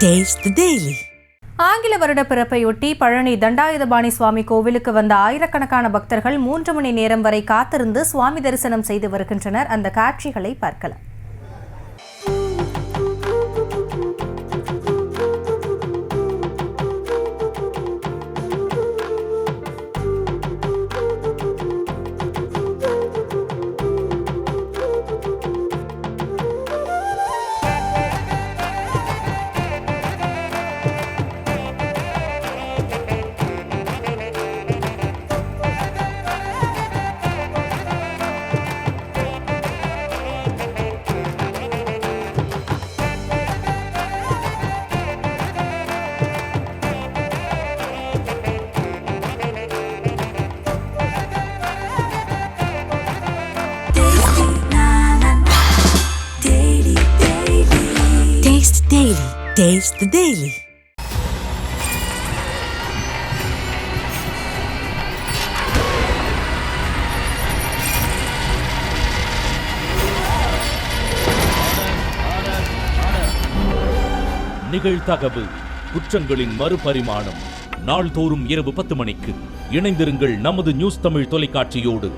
Taste the Daily. ஆங்கில வருட பிறப்பையொட்டி பழனி தண்டாயுதபாணி சுவாமி கோவிலுக்கு வந்த ஆயிரக்கணக்கான பக்தர்கள் 3 மணி நேரம் வரை காத்திருந்து சுவாமி தரிசனம் செய்து வருகின்றனர். அந்த காட்சிகளை பார்க்கலாம். Taste the Daily. நிகழ்தகவு குற்றங்களின் மறுபரிமாணம். நாள்தோறும் இரவு 10 மணிக்கு இணைந்திருங்கள் நமது நியூஸ் தமிழ் தொலைக்காட்சியோடு.